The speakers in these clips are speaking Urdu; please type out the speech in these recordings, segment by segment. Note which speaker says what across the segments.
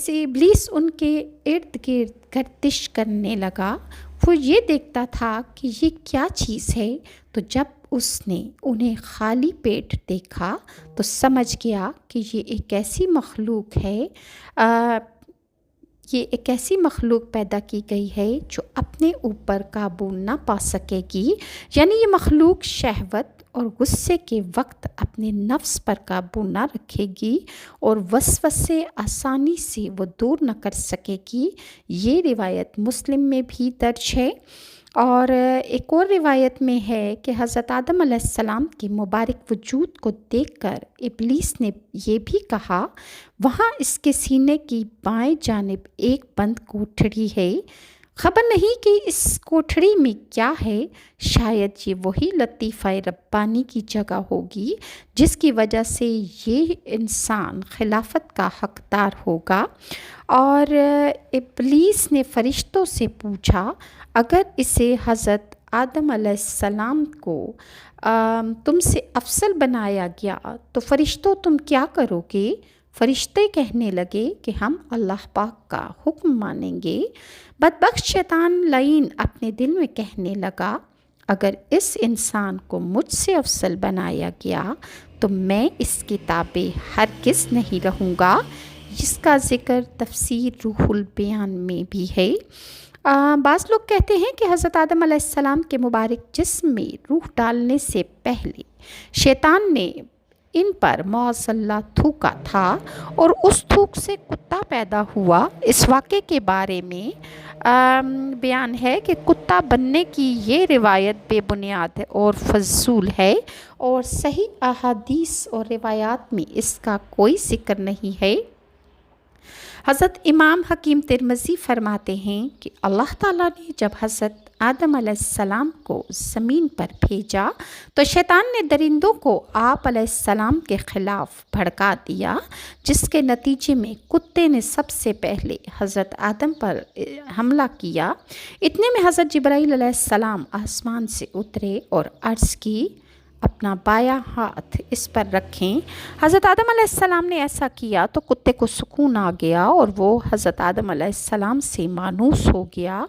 Speaker 1: جیسے ابلیس ان کے ارد گرد گردش کرنے لگا، وہ یہ دیکھتا تھا کہ یہ کیا چیز ہے، تو جب اس نے انہیں خالی پیٹ دیکھا تو سمجھ گیا کہ یہ ایک ایسی مخلوق ہے، یہ ایک ایسی مخلوق پیدا کی گئی ہے جو اپنے اوپر قابو نہ پا سکے گی، یعنی یہ مخلوق شہوت اور غصے کے وقت اپنے نفس پر قابو نہ رکھے گی اور وسوسے آسانی سے وہ دور نہ کر سکے گی۔ یہ روایت مسلم میں بھی درج ہے، اور ایک اور روایت میں ہے کہ حضرت آدم علیہ السلام کے مبارک وجود کو دیکھ کر ابلیس نے یہ بھی کہا، وہاں اس کے سینے کی بائیں جانب ایک بند کوٹھڑی ہے، خبر نہیں کہ اس کوٹھڑی میں کیا ہے، شاید یہ وہی لطیفہ ربانی کی جگہ ہوگی جس کی وجہ سے یہ انسان خلافت کا حقدار ہوگا۔ اور ابلیس نے فرشتوں سے پوچھا، اگر اسے حضرت آدم علیہ السلام کو تم سے افضل بنایا گیا تو فرشتوں تم کیا کرو گے؟ فرشتے کہنے لگے کہ ہم اللہ پاک کا حکم مانیں گے۔ بدبخت شیطان لعین اپنے دل میں کہنے لگا، اگر اس انسان کو مجھ سے افضل بنایا گیا تو میں اس کی تابع ہرگز نہیں رہوں گا، جس کا ذکر تفسیر روح البیان میں بھی ہے۔ بعض لوگ کہتے ہیں کہ حضرت آدم علیہ السلام کے مبارک جسم میں روح ڈالنے سے پہلے شیطان نے ان پر معاذ اللہ تھوکا تھا اور اس تھوک سے کتا پیدا ہوا۔ اس واقعے کے بارے میں بیان ہے کہ کتا بننے کی یہ روایت بے بنیاد اور فضول ہے، اور صحیح احادیث اور روایات میں اس کا کوئی ذکر نہیں ہے۔ حضرت امام حکیم ترمذی فرماتے ہیں کہ اللہ تعالیٰ نے جب حضرت آدم علیہ السلام کو زمین پر بھیجا تو شیطان نے درندوں کو آپ علیہ السلام کے خلاف بھڑکا دیا، جس کے نتیجے میں کتے نے سب سے پہلے حضرت آدم پر حملہ کیا۔ اتنے میں حضرت جبرائیل علیہ السلام آسمان سے اترے اور عرض کی، اپنا بایاں ہاتھ اس پر رکھیں۔ حضرت آدم علیہ السلام نے ایسا کیا تو کتے کو سکون آ گیا اور وہ حضرت آدم علیہ السلام سے مانوس ہو گیا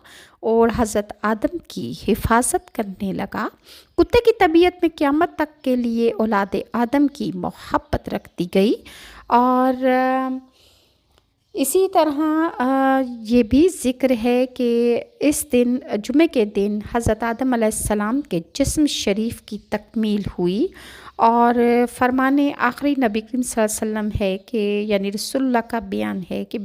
Speaker 1: اور حضرت آدم کی حفاظت کرنے لگا۔ کتے کی طبیعت میں قیامت تک کے لیے اولاد آدم کی محبت رکھ دی گئی، اور اسی طرح یہ بھی ذکر ہے کہ اس دن جمعے کے دن حضرت آدم علیہ السلام کے جسم شریف کی تکمیل ہوئی، اور فرمان آخری نبی کریم صلی اللہ علیہ وسلم ہے کہ یعنی رسول اللہ کا بیان ہے کہ